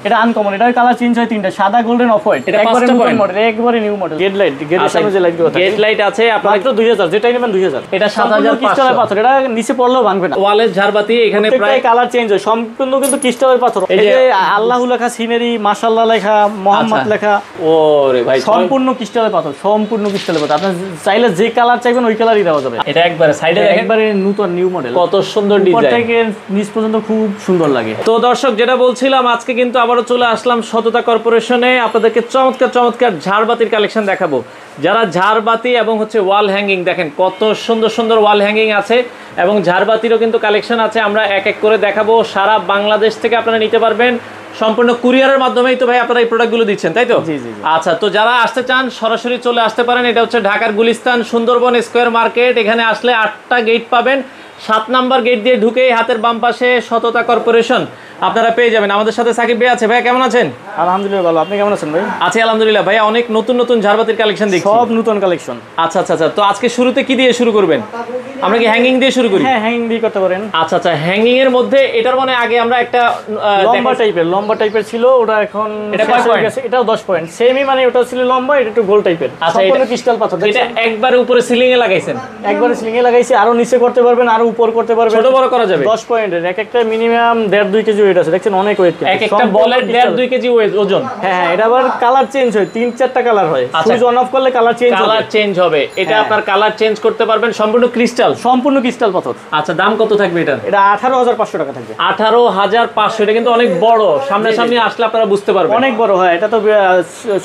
এটা আনকমন, এটা colour change হয় তিনটা, সাদা, গোল্ডেন, অফ হোয়াইট। এটা একবারে 5টা নতুন পয়েন্ট মডেল, একবারে নিউ মডেল। গেটলাইট, গেটের সামনে যে লাইটগুলো থাকে, গেটলাইট আছে আপনার মাত্র 2000, যেটাই নেবেন 2000। এটা 7500 ক্রিস্টালের পাথর, এটা নিচে পড়লেও ভাঙবে না। ওয়ালের ঝাড়বাতি এখানে প্রায় কালার চেঞ্জ হয়, সম্পূর্ণ কিন্তু ক্রিস্টালের পাথর। এই যে আল্লাহু লেখা, সিনারি, মাশাআল্লাহ লেখা, মোহাম্মদ লেখা, ওরে ভাই সম্পূর্ণ ক্রিস্টালের পাথর, সম্পূর্ণ ক্রিস্টালের পাথর। আপনি চাইলে যে কালার চাইবেন ওই কালারই দেওয়া যাবে। এটা একবারে সাইডে দেখেন, একবারে নতুন নিউ মডেল, কত সুন্দর উপর ডিজাইন থেকে নিচ পর্যন্ত খুব সুন্দর লাগে। তো দর্শক, যেটা বলছিলাম, আজকে কিন্তু আবারও চলে আসলাম সততা কর্পোরেশনে, আপনাদেরকে চমৎকার চমৎকার ঝাড়বাতির কালেকশন দেখাবো। যারা ঝাড়বাতি এবং হচ্ছে ওয়াল হ্যাঙ্গিং, দেখেন কত সুন্দর সুন্দর ওয়াল হ্যাঙ্গিং আছে এবং ঝাড়বাতিরও কিন্তু কালেকশন আছে। আমরা এক এক করে দেখাবো। সারা বাংলাদেশ থেকে আপনারা নিতে পারবেন, সম্পূর্ণ কুরিয়ারের মাধ্যমেই তো ভাই আপনারা এই প্রোডাক্টগুলো দিচ্ছেন, তাই তো? জি জি। আচ্ছা, তো যারা আসতে চান সরাসরি চলে আসতে পারেন। এটা হচ্ছে ঢাকার গুলিস্তান সুন্দরবন স্কয়ার মার্কেট। এখানে আসলে 8টা গেট পাবেন। 7 নাম্বার গেট দিয়ে ঢুকেই হাতের বাম পাশে সততা কর্পোরেশন আপনারা পেয়ে যাবেন। আমাদের সাথে সাকিব ভাই আছে। ভাই কেমন আছেন? আলহামদুলিল্লাহ ভালো, আপনি কেমন আছেন ভাই? আছি আলহামদুলিল্লাহ। ভাই অনেক নতুন নতুন ঝাড়বাতির কালেকশন দেখছি, সব নতুন কালেকশন। আচ্ছা আচ্ছা আচ্ছা। তো আজকে শুরুতে কি দিয়ে শুরু করবেন? আমরা কি হ্যাঙ্গিং দিয়ে শুরু করি? হ্যাঁ, হ্যাঙ্গিং দিয়ে করতে পারেন। আচ্ছা আচ্ছা, হ্যাঙ্গিং এর মধ্যে এটার মানে আগে আমরা একটা লম্বা টাইপের ছিল, ওটা এখন এটা শেষ হয়ে গেছে। এটাও 10 পয়েন্ট সেমই, মানে ওটা ছিল লম্বা, এটা একটু গোল টাইপের। আচ্ছা, সম্পূর্ণ ক্রিস্টাল পাথর। এটা একবারে উপরে সিলিং এ লাগাইছেন? একবারে সিলিং এ লাগাইছি, আরো নিচে করতে পারবেন, আরো উপর করতে পারবেন, ছোট বড় করা যাবে। 10 পয়েন্টের এক একটা মিনিমাম 1.5-2 কেজি ওয়েট আছে। দেখছেন অনেক ওয়েট, এক একটা বলের 1.5-2 কেজি ওজন। হ্যাঁ, এটা আবার কালার চেঞ্জ হয়, 3-4টা কালার হয়। সুইচ অন অফ করলে কালার চেঞ্জ হবে। এটা আপনার কালার চেঞ্জ করতে পারবেন। সম্পূর্ণ ক্রিস্টাল, সম্পূর্ণ ক্রিস্টাল পাথর। আচ্ছা, দাম কত থাকবে এটা? এটা 18,500 টাকা থাকবে। 18,500। এটা কিন্তু অনেক বড়, সামনাসামনি আসলে আপনারা বুঝতে পারবেন অনেক বড় হয়। এটা তো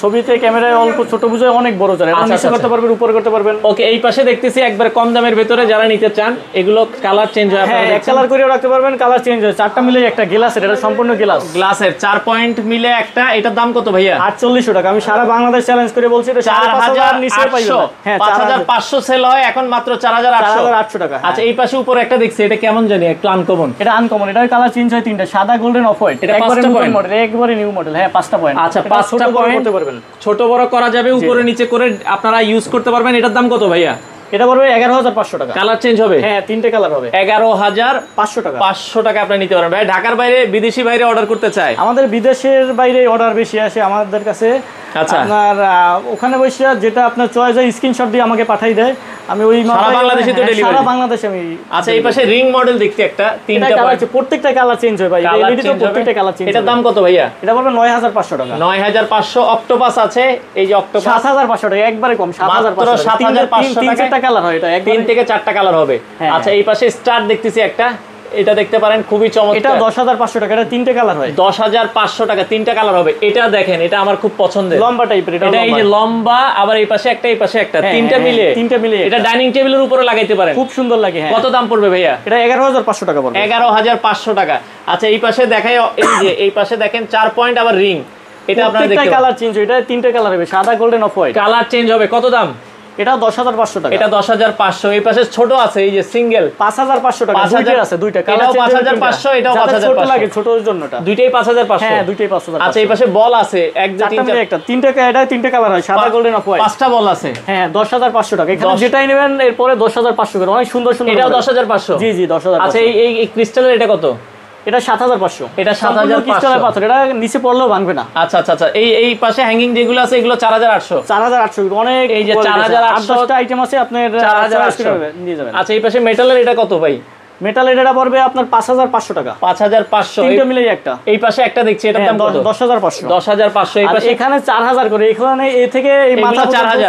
ছবিতে ক্যামেরায় অল্প ছোট বুঝায়, অনেক বড় যায়। এটা নিচে করতে পারবেন, উপরে করতে পারবেন। ওকে, এই পাশে দেখতেছি একবার কম দামের ভিতরে যারা নিতে চান, এগুলো কালার চেঞ্জ হয়। হ্যাঁ, এক কালার করেও রাখতে পারবেন, কালার চেঞ্জ হয়। 4টা মিলে একটা গ্লাসের, এটা সম্পূর্ণ গ্লাসের 4 পয়েন্ট মিলে একটা। এটার দাম কত ভাইয়া? 4800 টাকা। আমি সারা বাংলাদেশ চ্যালেঞ্জ করে বলছি, এটা 4500 নিচে পাইবেন। হ্যাঁ, 5500 সেল হয়, এখন মাত্র 4800 টাকা। আচ্ছা, এই পাশে উপরে একটা দেখছি, এটা কেমন জানি একটু আনকমন। এটা আনকমন, এটা কালার চেঞ্জ হয় তিনটা, সাদা, গোল্ডেন, অফ হোয়াইট। এটা একবারে 5টা নতুন পয়েন্ট মডেল, একবারে নিউ মডেল। হ্যাঁ, 5টা পয়েন্ট। আচ্ছা, 5টা পয়েন্ট করতে পারবেন, ছোট বড় করা যাবে, উপরে নিচে করে আপনারা ইউজ করতে পারবেন। এটার দাম কত ভাইয়া? এটা পড়বে 11,500 টাকা। কালার চেঞ্জ হবে? হ্যাঁ, 3টে কালার হবে। 11,500 টাকা। 500 টাকা আপনি নিতে পারবেন। ভাই ঢাকার বাইরে, বিদেশি বাইরে অর্ডার করতে চায়? আমাদের বিদেশের বাইরে অর্ডার বেশি আসে আমাদের কাছে। আচ্ছা, আপনার ওখানে বসে যেটা আপনার চয়েস হয় স্ক্রিনশট দিয়ে আমাকে পাঠাই দেয়, আমি ওই সারা বাংলাদেশে তো ডেলিভারি? সারা বাংলাদেশে আমি। আচ্ছা, এই পাশে রিং মডেল দেখতে একটা, 3টা কালার আছে, প্রত্যেকটা কালার চেঞ্জ হয় ভাই। এলইডি তো প্রত্যেকটা কালার চেঞ্জ। এটার দাম কত ভাইয়া? এটা পড়বে 9,500 টাকা। 9,500। অক্টোপাস আছে, এই যে অক্টোপাস 7,500 টাকা, একবারে কম। 7,500 7,500 টাকা। 3-4টা কালার হয়, এটা 3 থেকে 4টা কালার হবে। আচ্ছা, এই পাশে স্টার দেখতেছি একটা, এটা দেখতে পারেন, খুবই চমৎকার। এটা 10,500 টাকা, এটা 3টে কালার হয়। 10,500 টাকা, 3টা কালার হবে। এটা দেখেন, এটা আমার খুব পছন্দের, লম্বা টাইপের। এটা এই যে লম্বা, আবার এই পাশে একটা, এই পাশে একটা, 3টা মিলে এটা ডাইনিং টেবিলের উপরে লাগাইতে পারেন, খুব সুন্দর লাগে। হ্যাঁ। কত দাম পড়বে ভাইয়া? এটা 11,500 টাকা পড়বে। 11,500 টাকা। আচ্ছা, এই পাশে দেখাই, এই যে এই পাশে দেখেন 4 পয়েন্ট আবার রিং। এটা আপনারা দেখতে পারেন, কালার চেঞ্জ হয়। এটা 3টে কালার হবে, সাদা, golden, off white. Colour change হবে। কত দাম? এটা 10,500 টাকা। এটা 10,500। এই পাশে ছোট আছে, এই যে সিঙ্গেল, 5,500 টাকা। দুইটা আছে, দুইটা কালার। এটাও 5,500, এটাও 5,500 ছোট লাগে, ছোটর জন্যটা দুইটাই 5,500। হ্যাঁ, দুইটাই 5,500। আচ্ছা, এই পাশে বল আছে, 1 2 3 4 একটা, 3টে, এটা 3টে কালার হয়, সাদা, গোল্ডেন, অফ হোয়াইট। 5টা বল আছে। হ্যাঁ, 10,500 টাকা। এখানে যেটাই নেবেন এরপরে 10,500 করে, অনেক সুন্দর সুন্দর। এটাও 10,500? জি জি, 10,500। আচ্ছা, এই ক্রিস্টালের এটা কত? এটা 7,500। এটা 7,500 ক্রিস্টালের পাথর, এটা নিচে পড়লেও ভাঙবে না। আচ্ছা আচ্ছা আচ্ছা, এই পাশে হ্যাঙ্গিং যেগুলো আছে এগুলো 4,800। 4,800 অনেক। এই যে 4,800 আইটেম আছে, আপনার 4,800 নিয়ে যাবেন। আচ্ছা, এই পাশে মেটালের এটা কত ভাই? মেটালের এটা পড়বে আপনার 5,500 টাকা। 5,500। তিনটা মিলেই একটা। এই পাশে একটা দেখছি, এটার দাম কত? 10,500। 10,500। এই পাশে এখানে 4,000 করে, এখানে এই থেকে এই মাথা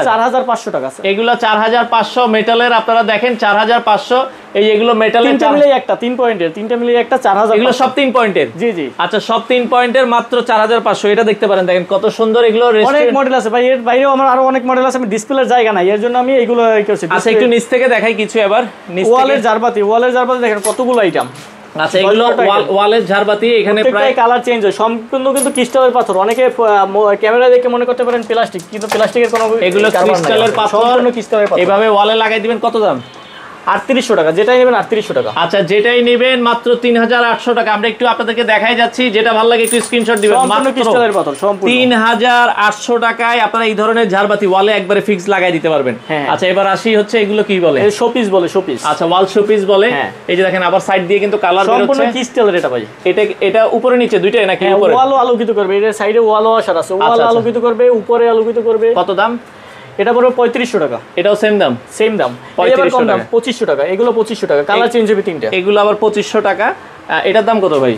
4,500 টাকা আছে। এগুলো 4,500 মেটালের। আপনারা দেখেন 4,500। এই এগুলো মেটালের, তিনটা মিলেই একটা, 3 পয়েন্টের, তিনটা মিলেই একটা 4,000। এগুলো সব 3 পয়েন্টের? জি জি। আচ্ছা, সব 3 পয়েন্টের মাত্র 4,500। এটা দেখতে পারেন, দেখেন কত সুন্দর। এগুলো অনেক মডেল আছে ভাই, এর বাইরেও আমার আরো অনেক মডেল আছে, আমি ডিসপ্লের জায়গা নাই, এর জন্য আমি এগুলো করছি। আচ্ছা, একটু নিচ থেকে দেখাই কিছু এবার। ওয়ালের ঝাড়বাতি, দেখেন কতগুলো আইটেম। আচ্ছা, এগুলো ওয়ালের ঝাড়বাতি। এখানে প্রায় কালার চেঞ্জ হয়, সম্পূর্ণ কিন্তু ক্রিস্টালের পাথর। অনেকে ক্যামেরা দেখে মনে করতে পারেন প্লাস্টিক, কিন্তু প্লাস্টিকের কোনো, এগুলো ক্রিস্টালের পাথর, সম্পূর্ণ ক্রিস্টালের পাথর। এইভাবে ওয়ালে লাগাই দিবেন। কত দাম? 3800 টাকা, যেটাই নেবেন 3800 টাকা। আচ্ছা, যেটাই নেবেন মাত্র 3800 টাকা। আমরা একটু আপনাদেরকে দেখাই যাচ্ছি, যেটা ভালো লাগে একটু স্ক্রিনশট দিবেন। সম্পূর্ণ ক্রিস্টালের বোতল, সম্পূর্ণ 3800 টাকায় আপনারা এই ধরনের ঝাড়বাতি ওয়ালে একবারে ফিক্স লাগাই দিতে পারবেন। আচ্ছা, এবার আসি হচ্ছে এগুলো কি বলে? শোপিস বলে, শোপিস। আচ্ছা, ওয়াল শোপিস বলে। এই যে দেখেন, আবার সাইড দিয়ে কিন্তু কালার বের হচ্ছে। সম্পূর্ণ ক্রিস্টালের এটা ভাই। এটা উপরে নিচে দুইটাই নাকি? উপরে ওয়ালও আলোকিত করবে, এর সাইডে ওয়ালও আসার আছে, ওয়াল আলোকিত করবে, উপরে আলোকিত করবে। কত দাম? এটা পড়বে 3500 টাকা। এটাও সেম দাম? সেম দাম। 3500 টাকা। 2500 টাকা, এগুলো 2500 টাকা, কালার চেঞ্জ হবে তিনটা। এগুলো আবার 2500 টাকা। এটার দাম কত ভাই?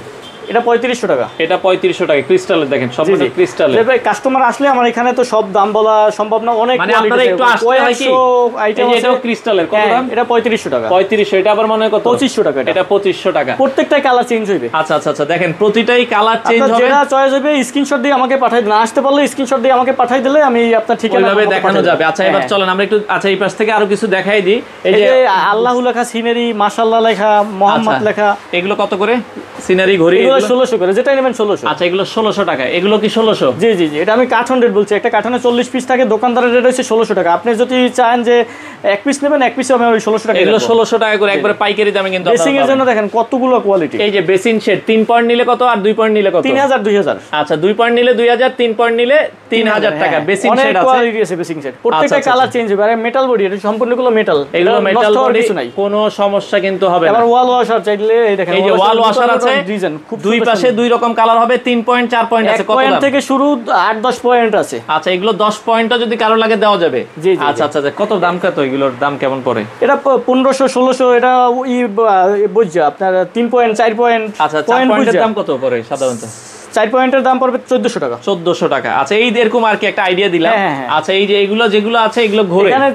এটা 3500 টাকা। এটা 3500 টাকা ক্রিস্টালের, দেখেন সম্পূর্ণ ক্রিস্টালের। ভাই কাস্টমার আসলে আমার এখানে তো সব দাম বলা সম্ভব না, অনেক মানে আপনারা একটু আসতে হয় কি আইটেম আছে। এটাও ক্রিস্টালের, কত দাম? এটা 3500 টাকা। 3500। এটা আবার মনে হয় কত? 2500 টাকা। এটা 2500 টাকা। প্রত্যেকটাই কালার চেঞ্জ হবে। আচ্ছা আচ্ছা আচ্ছা, দেখেন প্রতিটাই কালার চেঞ্জ হবে। যেটা চয়েস হবে স্ক্রিনশট দিয়ে আমাকে পাঠাই দিন, আসতে পারলে স্ক্রিনশট দিয়ে আমাকে পাঠাই দিলে আমি আপনার ঠিকানা ওইভাবে দেখানো যাবে। আচ্ছা, এবার চলেন আমরা একটু এই পাশ থেকে আরো কিছু দেখাই দিই। এই যে আল্লাহু লেখা সিনারি, মাশাআল্লাহ লেখা, মোহাম্মদ লেখা, এগুলো কত করে? সিনারি ঘড়ি এগুলো 1600 করে, যেটা নেবেন 1600। আচ্ছা, এগুলো 1600 টাকা। এগুলো কি 1600? জি জি জি, এটা আমি কার্টন রেট বলছি। একটা কার্টনে 40 পিস থাকে, দোকানদারের রেট হচ্ছে 1600 টাকা। আপনি যদি চান যে এক পিস নেবেন, এক পিসে আমি ওই 1600 টাকা। এগুলো 1600 টাকা করে একবারে পাইকারি দামে কিন্তু আপনারা বেসিং এর জন্য দেখেন কতগুলো কোয়ালিটি। এই যে বেসিন সেট 3 পয়েন্ট নিলে কত, আর 2 পয়েন্ট নিলে কত? 3000 2000। আচ্ছা, 2 পয়েন্ট নিলে 2000, 3 পয়েন্ট নিলে 3000 টাকা। বেসিন সেট আছে, অনেক কোয়ালিটি আছে বেসিং সেট। প্রত্যেকটা কালার চেঞ্জ হবে। আর মেটাল বডি, এটা সম্পূর্ণগুলো মেটাল। এগুলো মেটাল বডি, কোনো সমস্যা কিন্তু হবে না। আবার ওয়াল ওয়াশার চাইলে এই দেখেন, এই যে ওয়াল ওয়াশার আছে, দুই পাশে দুই রকম কালার হবে। 3 পয়েন্ট 4 পয়েন্ট আছে। কত পয়েন্ট থেকে শুরু, 8-10 পয়েন্ট আছে। আচ্ছা, এগুলো 10 পয়েন্টও যদি কারো লাগে দেওয়া যাবে। আচ্ছা আচ্ছা, কত দাম, কত এগুলোর দাম কেমন পড়ে? এটা 1500-1600। এটা বুঝছো আপনার 3 পয়েন্ট 4 পয়েন্ট। আচ্ছা, 4 পয়েন্টের দাম কত পড়ে সাধারণত? 4 পয়েন্টের দাম পড়বে 1400 টাকা। 1400 টাকা। আচ্ছা, এই এরকম আর কি একটা আইডিয়া দিলাম। আচ্ছা, এই যে এগুলো যেগুলো আছে এগুলো ঘুরে এখানে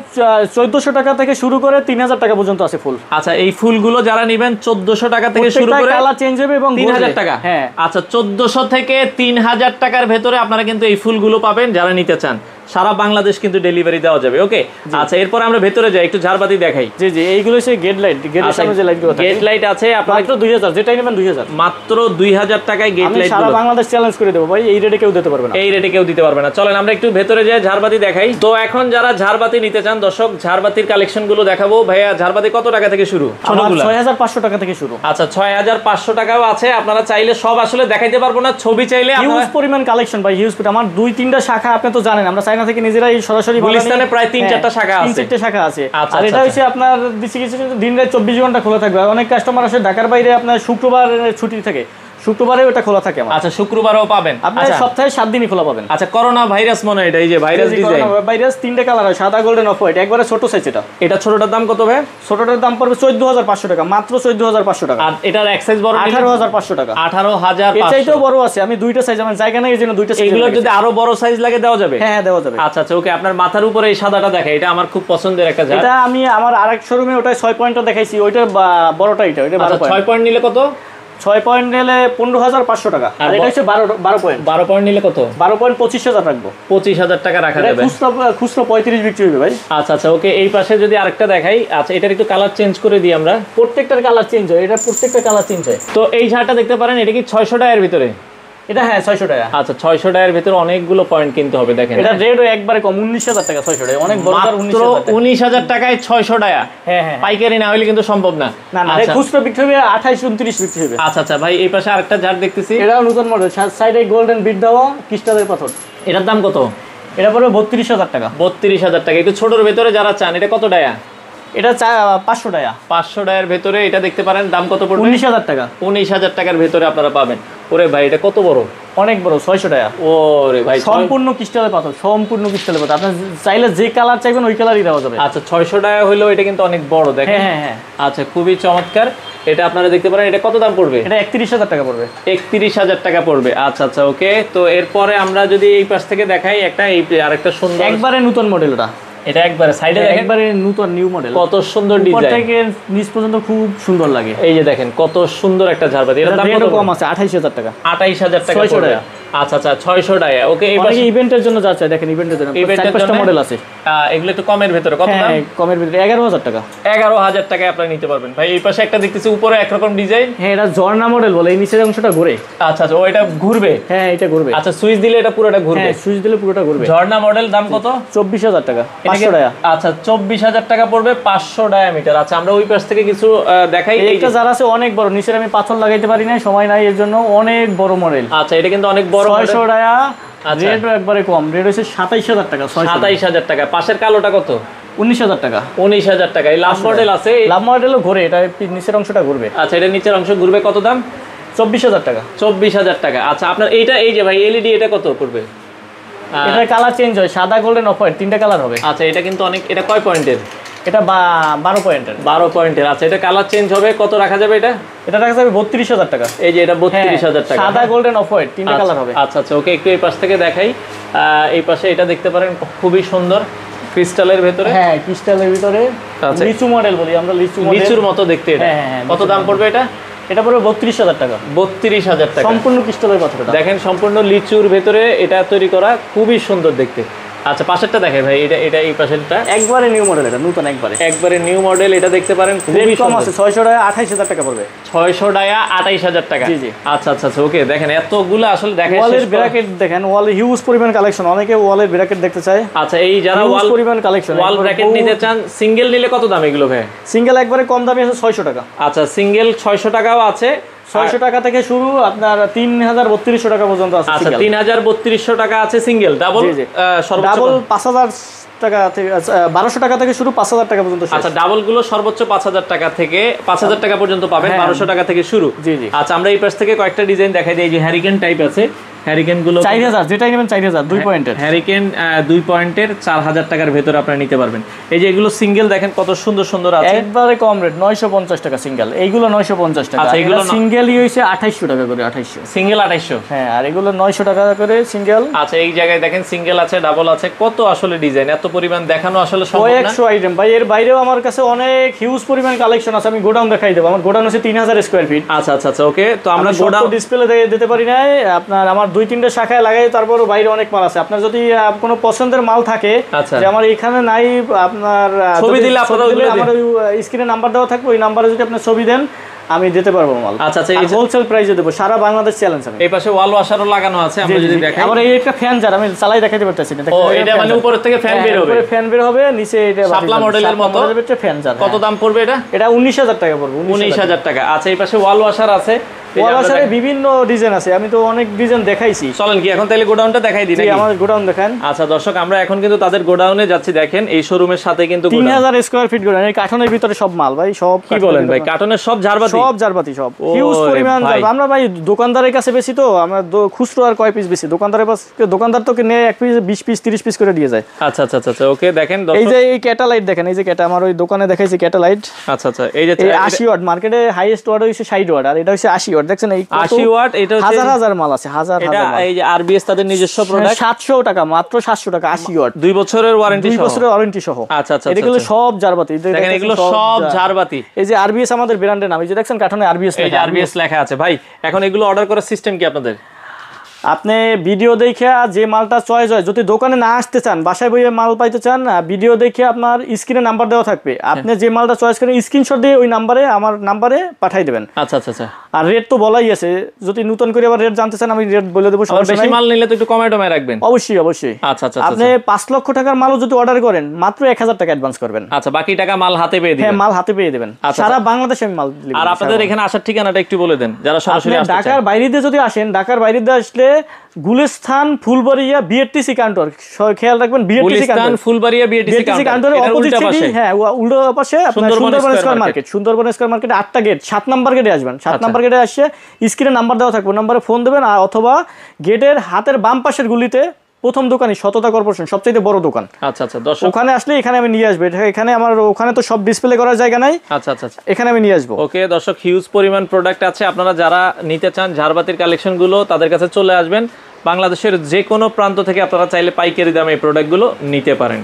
1400 টাকা থেকে শুরু করে 3000 টাকা পর্যন্ত আছে ফুল। আচ্ছা, এই ফুলগুলো যারা নেবেন 1400 টাকা থেকে শুরু করে কালার চেঞ্জ হবে এবং 3000 টাকা। হ্যাঁ, আচ্ছা, 1400 থেকে 3000 টাকার ভেতরে আপনারা কিন্তু এই ফুলগুলো পাবেন যারা নিতে চান। সারা বাংলাদেশ কিন্তু ডেলিভারি দেওয়া যাবে। ওকে, আচ্ছা, এরপর আমরা ভেতরে যাই, একটু ঝাড়বাতি দেখাই। জি জি, এইগুলো হচ্ছে গেট লাইট। গেটের সামনে যে লাইটগুলো থাকে, গেট লাইট আছে আপনারা মাত্র 2000, যেটাই নেবেন 2000। মাত্র 2000 টাকায় গেট লাইট। সারা বাংলাদেশ চ্যালেঞ্জ করে দেব ভাই, এই রেটে কেউ দিতে পারবে না। এই রেটে কেউ দিতে পারবে না। চলেন আমরা একটু ভেতরে যাই, ঝাড়বাতি দেখাই। তো এখন যারা ঝাড়বাতি নিতে চান দর্শক, ঝাড়বাতির কালেকশন গুলো দেখাবো। ভাইয়া, ঝাড়বাতি কত টাকা থেকে শুরু? ছোটগুলো 6500 টাকা থেকে শুরু। আচ্ছা, 6500 টাকাও আছে। আপনারা চাইলে সব আসলে দেখাইতে পারবো না, ছবি চাইলে হিউজ পরিমাণ কালেকশন ভাই, হিউজ। আমার 2-3টা শাখা, আপনি তো জানেন আমরা চায়না থেকে নিজেরাই সরাসরি গুলিস্তানে প্রায় 3-4টা শাখা আছে। 3-4টা শাখা আছে। আচ্ছা, আর এটা হচ্ছে আপনার দিন রাত 24 ঘন্টা খোলা থাকবে। অনেক কাস্টমার আসে ঢাকার বাইরে, আপনার শুক্রবার ছুটি থাকে, শুক্রবারে ওটা খোলা থাকে আমার। আচ্ছা, শুক্রবারও পাবেন। আপনি সপ্তাহে 7 দিনই খোলা পাবেন। আচ্ছা, করোনা ভাইরাস মনে হয় এটা, এই যে ভাইরাস ডিজাইন। ভাইরাস 3টা কালার হয়, সাদা, গোল্ডেন, অফ হোয়াইট। একবারে ছোট সাইজ। এটা ছোটটার দাম কত ভাই? ছোটটার দাম পড়বে 14500 টাকা, মাত্র 14500 টাকা। আর এটার এক সাইজ বড় 18500 টাকা। 18500। এর চাইতেও বড় আছে, আমি দুইটা সাইজ, আমার জায়গা নাই এজন্য দুইটা সাইজ। এগুলো যদি আরো বড় সাইজ লাগে দেওয়া যাবে? হ্যাঁ, দেওয়া যাবে। আচ্ছা আচ্ছা, ওকে। আপনার মাথার উপরে এই সাদাটা দেখা, এটা আমার খুব পছন্দের একটা ঝাড়। এটা আমি আমার আরেক শোরুমে ওটা 6 পয়েন্টটা দেখাইছি, ওইটা বড়টা। এটা 12 পয়েন্ট। 6 পয়েন্ট নিলে কত? 6 পয়েন্ট নিলে 15500 টাকা। আর এটা হচ্ছে 12 পয়েন্ট। 12 পয়েন্ট নিলে কত? 12 পয়েন্ট 25000 রাখবো। 25000 টাকা রাখা যাবে। খুচরা 35 বিক্রি হবে ভাই। আচ্ছা আচ্ছা, ওকে। এই পাশে যদি আরেকটা দেখাই। আচ্ছা, এটার একটু কালার চেঞ্জ করে দিই আমরা। প্রত্যেকটার কালার চেঞ্জ হয়, এটা প্রত্যেকটা কালার চেঞ্জ হয়। তো এই ঝাড়টা দেখতে পারেন, এটা কি 600 টাকার ভিতরে? এটা হ্যাঁ 600 টাকা। আচ্ছা, 600 টাকার ভিতরে অনেকগুলো পয়েন্ট কিনতে হবে। দেখেন, এটা রেটও একবারে কম, 19000 টাকা। 600 টাকা অনেক বড়, 19000 টাকায় 600 টাকা। হ্যাঁ হ্যাঁ, পাইকারি না হলে কিন্তু সম্ভব না। না না, খুচরা বিক্রি হবে 28-29 বিক্রি হবে। আচ্ছা আচ্ছা ভাই, এই পাশে আরেকটা ঝাড় দেখতেছি। এটাও নতুন মডেল, সাইডে গোল্ডেন বিট দেওয়া, ক্রিস্টালের পাথর। এটার দাম কত? এটা পড়বে 32000 টাকা। 32000 টাকা। একটু ছোটর ভেতরে যারা চান, এটা কত টাকা? এটা 500 টাকা। 500 টাকার ভেতরে এটা দেখতে পারেন। দাম কত পড়বে? 19000 টাকা। 19000 টাকার ভেতরে আপনারা পাবেন। ওরে ভাই, এটা কত বড়, অনেক বড়, 600 টাকা। ওরে ভাই, সম্পূর্ণ ক্রিস্টালের পাথর, সম্পূর্ণ ক্রিস্টালের পাথর। আপনি চাইলে যে কালার চাইবেন ওই কালারই দেওয়া যাবে। আচ্ছা, 600 টাকা হইলো, এটা কিন্তু অনেক বড়। দেখেন, হ্যাঁ হ্যাঁ। আচ্ছা, খুবই চমৎকার। এটা আপনারা দেখতে পারেন। এটা কত দাম পড়বে? এটা 31000 টাকা পড়বে। 31000 টাকা পড়বে। আচ্ছা আচ্ছা, ওকে। তো এরপরে আমরা যদি এই পাশ থেকে দেখাই, একটা এই আরেকটা সুন্দর একবারে নতুন মডেল। এটা একবারে সাইডে দেখেন, একবারে নতুন নিউ মডেল। কত সুন্দর ডিজাইন, উপর থেকে নিচ পর্যন্ত খুব সুন্দর লাগে। এই যে দেখেন কত সুন্দর একটা ঝাড়বাতি। এর দাম কত? কম আছে, 28000 টাকা। 28000 টাকা। 600 টাকা। আচ্ছা আচ্ছা 600 ডায়া। ওকে, এই পাশে ইভেন্টের জন্য যাচ্ছে, দেখেন ইভেন্টের জন্য ইভেন্টের জন্য মডেল আছে। এগুলো একটু কমের ভিতরে, কত দাম? কমের ভিতরে 11000 টাকা। 11000 টাকায় আপনারা নিতে পারবেন ভাই। এই পাশে একটা দেখতেছি উপরে একরকম ডিজাইন। হ্যাঁ, এটা ঝর্ণা মডেল বলে, এই নিচের অংশটা ঘুরে। আচ্ছা আচ্ছা, ওইটা ঘুরবে? হ্যাঁ, এটা ঘুরবে। আচ্ছা, সুইচ দিলে এটা পুরোটা ঘুরবে? হ্যাঁ, সুইচ দিলে পুরোটা ঘুরবে। ঝর্ণা মডেল, দাম কত? 24000 টাকা, 500 টাকা। আচ্ছা, 24000 টাকা পড়বে, 500 ডায়ামিটার। আচ্ছা, আমরা ওই পাশ থেকে কিছু দেখাই। এইটা যারা আছে অনেক বড়, নিচের আমি পাথর লাগাইতে পারি না, সময় নাই, এর জন্য অনেক বড় মডেল। আচ্ছা, এটা কিন্তু অনেক বড় মডেল। 600 টাকা। রেট একবারে কম, রেট হচ্ছে 27000 টাকা। 27000 টাকা। পাশের কালোটা কত? 19000 টাকা। 19000 টাকা। এই লাভ মডেল আছে, লাভ মডেলও ঘুরে, এটা নিচের অংশটা ঘুরবে। আচ্ছা, এটা নিচের অংশ ঘুরবে, কত দাম? 24000 টাকা। 24000 টাকা। আচ্ছা, আপনার এইটা, এই যে ভাই এলইডি, এটা কত পড়বে? এটা কালার চেঞ্জ হয়, সাদা, গোল্ডেন, অফ হোয়াইট, 3টা কালার হবে। আচ্ছা, এটা কিন্তু অনেক, এটা কয় পয়েন্টের? এটা 12 পয়েন্টের। 12 পয়েন্টের। আচ্ছা, এটা কালার চেঞ্জ হবে, কত রাখা যাবে এটা? এটা রাখা যাবে 32000 টাকা। এই যে এটা 32000 টাকা। সাদা, গোল্ডেন, অফ হোয়াইট, 3টা কালার হবে। আচ্ছা আচ্ছা, ওকে, একটু এই পাশ থেকে দেখাই। এই পাশে এটা দেখতে পারেন, খুবই সুন্দর, ক্রিস্টালের ভিতরে। হ্যাঁ, ক্রিস্টালের ভিতরে। লিচু মডেল বলি আমরা, লিচুর মতো দেখতে এটা। কত দাম পড়বে এটা? এটা পড়বে 32000 টাকা। 32000 টাকা, সম্পূর্ণ ক্রিস্টালের পাথর। দেখেন, সম্পূর্ণ লিচুর ভেতরে এটা তৈরি করা, খুবই সুন্দর দেখতে। আচ্ছা, পাশেরটা দেখে ভাই, এটা এই পাশেরটা একবারে নিউ মডেল, এটা নতুন একবারে নিউ মডেল। এটা দেখতে পারেন, খুবই কম আছে, 600 টাকা, 28000 টাকা পড়বে। 600 টাকা, 28000 টাকা। জি জি। আচ্ছা আচ্ছা আচ্ছা, ওকে, দেখেন এতগুলো আসলে দেখেন। ওয়ালের ব্র্যাকেট দেখেন, ওয়ালে হিউজ পরিমাণ কালেকশন, অনেকে ওয়ালের ব্র্যাকেট দেখতে চায়। আচ্ছা, এই যারা ওয়াল পরিমাণ কালেকশন, ওয়াল ব্র্যাকেট নিতে চান, সিঙ্গেল নিলে কত দাম এগুলো ভাই? সিঙ্গেল একবারে কম দামি আছে 600 টাকা। আচ্ছা, সিঙ্গেল 600 টাকাও আছে। 600 টাকা থেকে শুরু, আপনার 3300 টাকা পর্যন্ত আছে। আচ্ছা, 3300 টাকা আছে সিঙ্গেল। ডাবল ডাবল 5000 টাকা থেকে, 1200 টাকা থেকে শুরু, 5000 টাকা পর্যন্ত। আচ্ছা, ডাবল গুলো সর্বোচ্চ 5000 টাকা থেকে 5000 টাকা পর্যন্ত পাবেন, 1200 টাকা থেকে শুরু। জি জি। আচ্ছা, আমরা এই পাশ থেকে কয়েকটা ডিজাইন দেখাই দিই। এই যে হ্যারিকেন টাইপ আছে, হ্যারিকেন গুলো 4000, যেটাই নেবেন 4000, 2 পয়েন্টের হ্যারিকেন, 2 পয়েন্টের 4000 টাকার ভেতরে আপনারা নিতে পারবেন। এই যে এগুলো সিঙ্গেল, দেখেন কত সুন্দর সুন্দর আছে, একবারে কম রেট, 950 টাকা সিঙ্গেল। এইগুলো 950 টাকা। আচ্ছা, এগুলো সিঙ্গেলই হইছে 2800 টাকা করে, 2800 সিঙ্গেল, 2800। হ্যাঁ, আর এগুলো 900 টাকা করে সিঙ্গেল। আচ্ছা, এই জায়গায় দেখেন সিঙ্গেল আছে, ডাবল আছে, কত আসলে ডিজাইন, এত পরিমাণ দেখানো আসলে সম্ভব না। 100 আইটেম ভাই, এর বাইরেও আমার কাছে অনেক হিউজ পরিমাণ কালেকশন আছে। আমি গোডাউন দেখাই দেব। আমার গোডাউন আছে 3000 স্কয়ার ফিট। আচ্ছা আচ্ছা আচ্ছা, ওকে, তো আমরা গোডাউন ডিসপ্লে দিতে পারি না আপনার, আমার 2-3টা শাখায় লাগাই, তারপরও বাইরে অনেক মাল আছে। আপনার যদি কোনো পছন্দের মাল থাকে যে আমার এখানে নাই, আপনার ছবি দিলে আমার স্ক্রিনে নাম্বার দেওয়া থাকবে, ওই নাম্বারে যদি আপনি ছবি দেন, আমি দিতে পারবো মাল। আচ্ছা আচ্ছা, এই হোলসেল প্রাইসে দেব, সারা বাংলাদেশ চ্যালেঞ্জ। আমি এই পাশে ওয়াল ওয়াশারও লাগানো আছে, আমরা যদি দেখাই। আমার এই একটা ফ্যান জার আমি চালাই দেখাইতে পারতেছি না। ও, এটা মানে উপর থেকে ফ্যান বের হবে? উপরে ফ্যান বের হবে, নিচে এটা শাপলা মডেলের মতো ফ্যান জার। কত দাম পড়বে এটা? এটা 19000 টাকা পড়বে। 19000 টাকা। আচ্ছা, এই পাশে ওয়াল ওয়াশার আছে, ওয়াল ওয়াশারে বিভিন্ন ডিজাইন আছে, আমি তো অনেক ডিজাইন দেখাইছি। চলেন কি এখন তাহলে গোডাউনটা দেখাই দিই নাকি? আমার গোডাউন দেখান। আচ্ছা দর্শক, আমরা এখন কিন্তু তাদের গোডাউনে যাচ্ছি। দেখেন, এই শোরুমের সাথে কিন্তু 3000 স্কয়ার ফিট গোডাউন, এই কার্টনের ভিতরে সব মাল ভাই, সব। কি বলেন ভাই, কার্টনের সব ঝাড়বাতি? সব ঝাড়বাতি, সব হিউজ পরিমাণ। আমরা ভাই দোকানদারের কাছে বেশি, তো আমরা খুচরো আর কয় পিস বেশি, দোকানদার তো কিনে 1 পিস 20 পিস 30 পিস করে দিয়ে যায়। আচ্ছা আচ্ছা আচ্ছা, ওকে, দেখেন এই যে এই ক্যাটালাইট দেখেন, এই যে ক্যাটা আমার ওই দোকানে দেখাইছি ক্যাটালাইট। আচ্ছা আচ্ছা, এই যে 80 ওয়াট, মার্কেটে হাইয়েস্ট ওয়াট হইছে 60 ওয়াট, আর এটা হইছে 80 ওয়াট। দেখছেন এই 80 ওয়াট, এটা হচ্ছে হাজার হাজার মাল আছে, হাজার হাজার মাল। এই যে আরবিএস তাদের নিজস্ব প্রোডাক্ট, 700 টাকা, মাত্র 700 টাকা, 80 ওয়াট, 2 বছরের ওয়ারেন্টি সহ। 2 বছরের ওয়ারেন্টি সহ। আচ্ছা আচ্ছা, এগুলো সব ঝাড়বাতি, দেখেন এগুলো সব ঝাড়বাতি। এই যে আরবিএস আমাদের ব্র্যান্ডের নাম, এই যে দেখছেন কার্টনে আরবিএস লেখা, এই যে আরবিএস লেখা আছে। ভাই, এখন এগুলো অর্ডার করার সিস্টেম কি আপনাদের? আপনি ভিডিও দেখে যে মালটা চয়েস হয়, যদি দোকানে না আসতে চান, বাসায় বইয়ে মাল পাইতে চান, ভিডিও দেখে আপনার স্ক্রিনে নাম্বার দেওয়া থাকবে, আপনি যে মালটা চয়েস করেন স্ক্রিনশট দিয়ে ওই নাম্বারে, আমার নাম্বারে পাঠিয়ে দেবেন। আচ্ছা আচ্ছা আচ্ছা, আর রেট তো বলাই আছে, যদি নতুন করে আবার রেট জানতে চান আমি রেট বলে দেবো। বেশি মাল নিলে তো একটু কমায় টমায় রাখবেন। অবশ্যই অবশ্যই। আচ্ছা আচ্ছা, আপনি 5 লক্ষ টাকার মালও যদি অর্ডার করেন, মাত্র 1000 টাকা অ্যাডভান্স করবেন। আচ্ছা, বাকি টাকা মাল হাতে পেয়ে দিবেন। হ্যাঁ, মাল হাতে পেয়ে দেবেন, সারা বাংলাদেশে আমি মাল দিই। আর আপনাদের এখানে আসার ঠিকানাটা একটু বলে দেন, যারা সরাসরি আসতে চায়। ঢাকার বাইরে দিয়ে যদি আসেন, ঢাকার বাইরে দিয়ে আসলে গুলিস্তান ফুলবাড়িয়া বিএটিসি কাউন্টার, খেয়াল রাখবেন, BRTC counter, Phulbaria BRTC counter, opposite সাইডে, হ্যাঁ উল্টো পাশে আপনার Sundarban square market. Sundarban square মার্কেটে 8টা গেট, 7 নাম্বার গেটে আসবেন। 7 নাম্বার গেটে আসে স্ক্রিনে নাম্বার দেওয়া থাকবে, নাম্বারে ফোন দেবেন, অথবা গেটের হাতের বাম পাশের গুলিতে প্রথম দোকানই সততা কর্পোরেশন, সবচেয়ে বড় দোকান। আচ্ছা আচ্ছা, দর্শক ওখানে আসলে এখানে আমি নিয়ে আসবো। এখানে আমার ওখানে তো সব ডিসপ্লে করার জায়গা নাই। আচ্ছা আচ্ছা, এখানে আমি নিয়ে আসবো। ওকে দর্শক, হিউজ পরিমাণ প্রোডাক্ট আছে, আপনারা যারা নিতে চান ঝাড়বাতির কালেকশনগুলো, তাদের কাছে চলে আসবেন। বাংলাদেশের যে কোনো প্রান্ত থেকে আপনারা চাইলে পাইকারি দামে এই প্রোডাক্টগুলো নিতে পারেন।